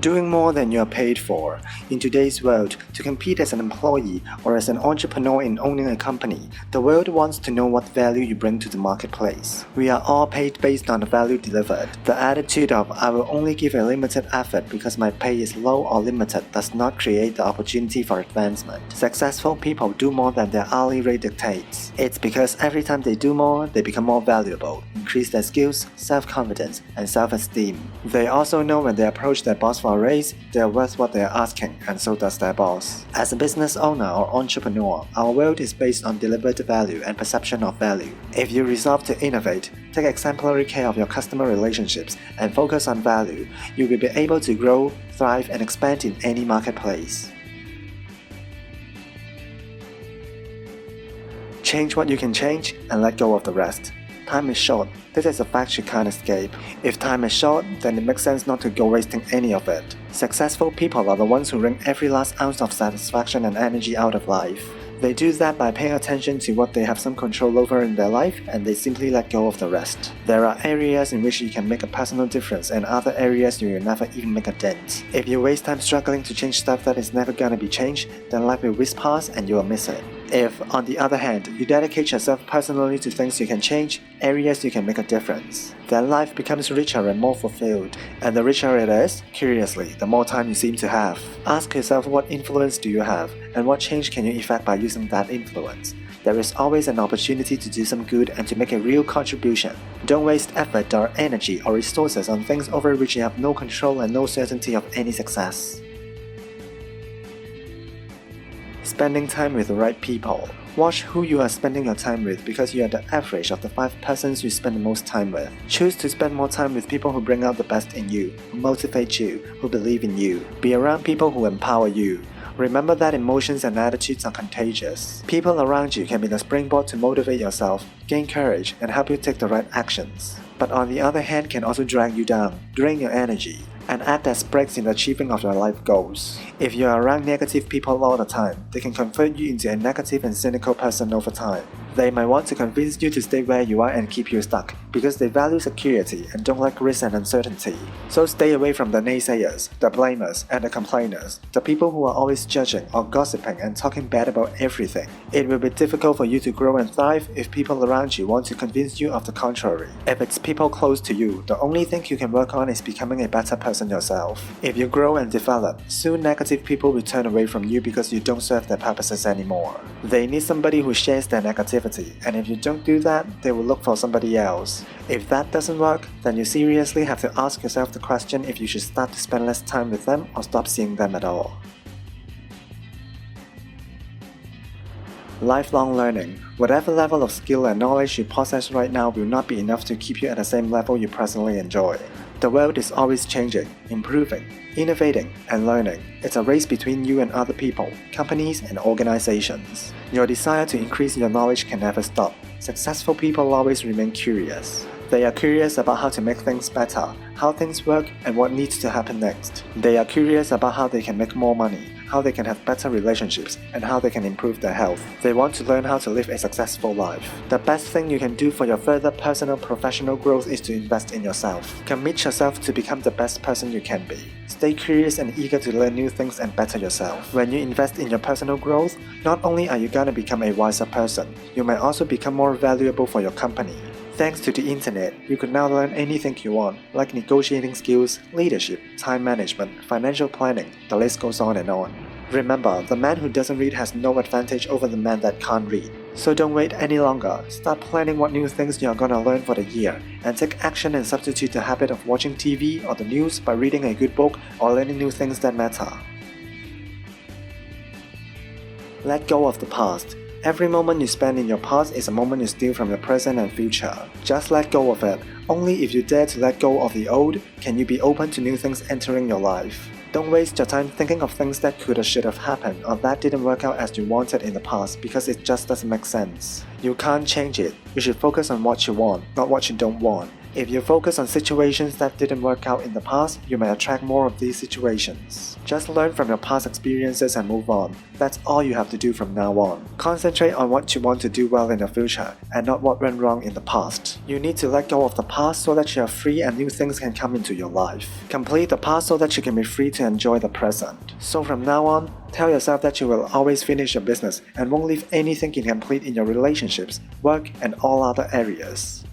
Doing more than you are paid for. In today's world, to compete as an employee or as an entrepreneur in owning a company, the world wants to know what value you bring to the marketplace. We are all paid based on the value delivered. The attitude of "I will only give a limited effort because my pay is low or limited" does not create the opportunity for advancement. Successful people do more than their hourly rate dictates. It's because every time they do more, they become more valuable, increase their skills, self-confidence, and self-esteem. They also know when they approach their boss for a raise, they are worth what they are asking, and so does their boss. As a business owner or entrepreneur, our world is based on delivered value and perception of value. If you resolve to innovate, take exemplary care of your customer relationships, and focus on value, you will be able to grow, thrive, and expand in any marketplace. Change what you can change and let go of the rest. Time is short. This is a fact you can't escape. If time is short, then it makes sense not to go wasting any of it. Successful people are the ones who wring every last ounce of satisfaction and energy out of life. They do that by paying attention to what they have some control over in their life, and they simply let go of the rest. There are areas in which you can make a personal difference and other areas you will never even make a dent. If you waste time struggling to change stuff that is never gonna be changed, then life will whiz past and you will miss it. If, on the other hand, you dedicate yourself personally to things you can change, areas you can make a difference, then life becomes richer and more fulfilled. And the richer it is, curiously, the more time you seem to have. Ask yourself, what influence do you have, and what change can you effect by using that influence? There is always an opportunity to do some good and to make a real contribution. Don't waste effort or energy or resources on things over which you have no control and no certainty of any success. Spending time with the right people. Watch who you are spending your time with because you are the average of the 5 persons you spend the most time with. Choose to spend more time with people who bring out the best in you, who motivate you, who believe in you. Be around people who empower you. Remember that emotions and attitudes are contagious. People around you can be the springboard to motivate yourself, gain courage, and help you take the right actions. But on the other hand, can also drag you down, drain your energy, and act as brakes in the achieving of your life goals. If you are around negative people all the time, they can convert you into a negative and cynical person over time. They might want to convince you to stay where you are and keep you stuck, because they value security and don't like risk and uncertainty. So stay away from the naysayers, the blamers, and the complainers, the people who are always judging or gossiping and talking bad about everything. It will be difficult for you to grow and thrive if people around you want to convince you of the contrary. If it's people close to you, the only thing you can work on is becoming a better person yourself. If you grow and develop, soon negative people will turn away from you because you don't serve their purposes anymore. They need somebody who shares their negativity, and if you don't do that, they will look for somebody else. If that doesn't work, then you seriously have to ask yourself the question if you should start to spend less time with them or stop seeing them at all. Lifelong learning. Whatever level of skill and knowledge you possess right now will not be enough to keep you at the same level you presently enjoy. The world is always changing, improving, innovating, and learning. It's a race between you and other people, companies, and organizations. Your desire to increase your knowledge can never stop. Successful people always remain curious. They are curious about how to make things better, how things work, and what needs to happen next. They are curious about how they can make more money, how they can have better relationships, and how they can improve their health. They want to learn how to live a successful life. The best thing you can do for your further personal professional growth is to invest in yourself. Commit yourself to become the best person you can be. Stay curious and eager to learn new things and better yourself. When you invest in your personal growth, not only are you gonna become a wiser person, you might also become more valuable for your company. Thanks to the internet, you could now learn anything you want, like negotiating skills, leadership, time management, financial planning, the list goes on and on. Remember, the man who doesn't read has no advantage over the man that can't read. So don't wait any longer, start planning what new things you are gonna learn for the year, and take action and substitute the habit of watching TV or the news by reading a good book or learning new things that matter. Let go of the past. Every moment you spend in your past is a moment you steal from your present and future. Just let go of it. Only if you dare to let go of the old, can you be open to new things entering your life. Don't waste your time thinking of things that could or should have happened or that didn't work out as you wanted in the past because it just doesn't make sense. You can't change it. You should focus on what you want, not what you don't want. If you focus on situations that didn't work out in the past, you may attract more of these situations. Just learn from your past experiences and move on. That's all you have to do from now on. Concentrate on what you want to do well in the future and not what went wrong in the past. You need to let go of the past so that you are free and new things can come into your life. Complete the past so that you can be free to enjoy the present. So from now on, tell yourself that you will always finish your business and won't leave anything incomplete in your relationships, work, and all other areas.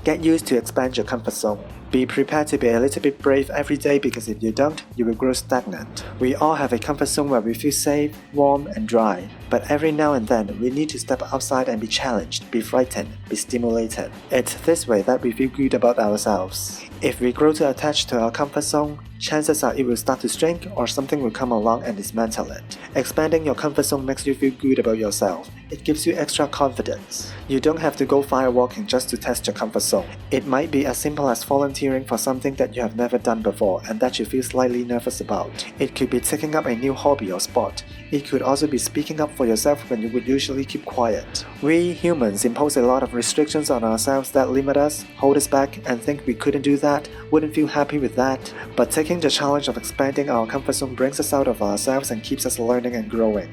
Get used to expand your comfort zone. Be prepared to be a little bit brave every day because if you don't, you will grow stagnant. We all have a comfort zone where we feel safe, warm, and dry. But every now and then, we need to step outside and be challenged, be frightened, be stimulated. It's this way that we feel good about ourselves. If we grow too attached to our comfort zone, chances are it will start to shrink or something will come along and dismantle it. Expanding your comfort zone makes you feel good about yourself. It gives you extra confidence. You don't have to go firewalking just to test your comfort zone. It might be as simple as volunteering for something that you have never done before and that you feel slightly nervous about. It could be taking up a new hobby or sport. It could also be speaking up for yourself when you would usually keep quiet. We humans impose a lot of restrictions on ourselves that limit us, hold us back, and think we couldn't do that, wouldn't feel happy with that. But taking the challenge of expanding our comfort zone brings us out of ourselves and keeps us learning and growing.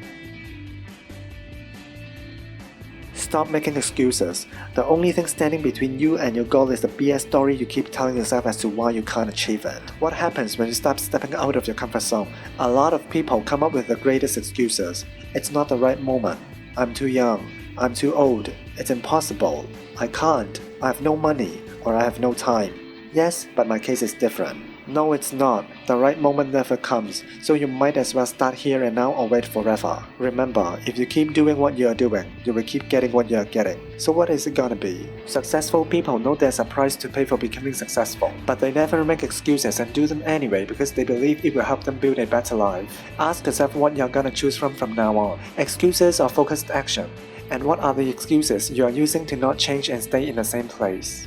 Stop making excuses. The only thing standing between you and your goal is the BS story you keep telling yourself as to why you can't achieve it. What happens when you stop stepping out of your comfort zone? A lot of people come up with the greatest excuses. It's not the right moment. I'm too young. I'm too old. It's impossible. I can't. I have no money. Or I have no time. Yes, but my case is different. No, it's not. The right moment never comes, so you might as well start here and now or wait forever. Remember, if you keep doing what you are doing, you will keep getting what you are getting. So what is it gonna be? Successful people know there's a price to pay for becoming successful, but they never make excuses and do them anyway because they believe it will help them build a better life. Ask yourself what you're gonna choose from now on. Excuses or focused action? And what are the excuses you are using to not change and stay in the same place?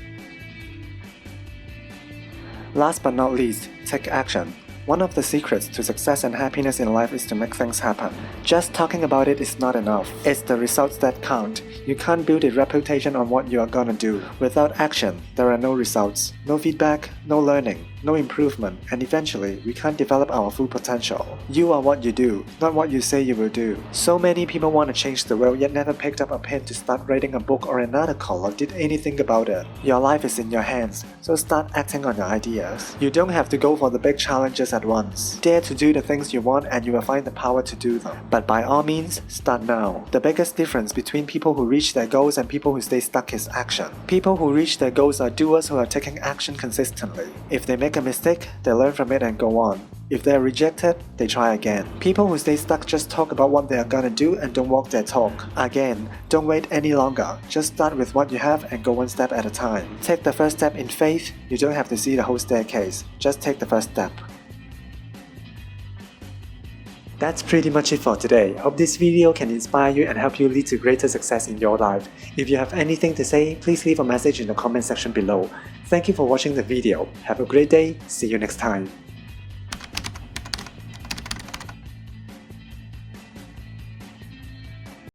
Last but not least, take action. One of the secrets to success and happiness in life is to make things happen. Just talking about it is not enough. It's the results that count. You can't build a reputation on what you are gonna do. Without action, there are no results, no feedback, no learning, no improvement, and eventually, we can't develop our full potential. You are what you do, not what you say you will do. So many people want to change the world yet never picked up a pen to start writing a book or an article or did anything about it. Your life is in your hands, so start acting on your ideas. You don't have to go for the big challenges at once. Dare to do the things you want and you will find the power to do them. But by all means, start now. The biggest difference between people who reach their goals and people who stay stuck is action. People who reach their goals are doers who are taking action consistently. If they make a mistake, they learn from it and go on. If they are rejected, they try again. People who stay stuck just talk about what they are gonna do and don't walk their talk. Again, don't wait any longer. Just start with what you have and go one step at a time. Take the first step in faith. You don't have to see the whole staircase. Just take the first step. That's pretty much it for today. Hope this video can inspire you and help you lead to greater success in your life. If you have anything to say, please leave a message in the comment section below. Thank you for watching the video. Have a great day. See you next time.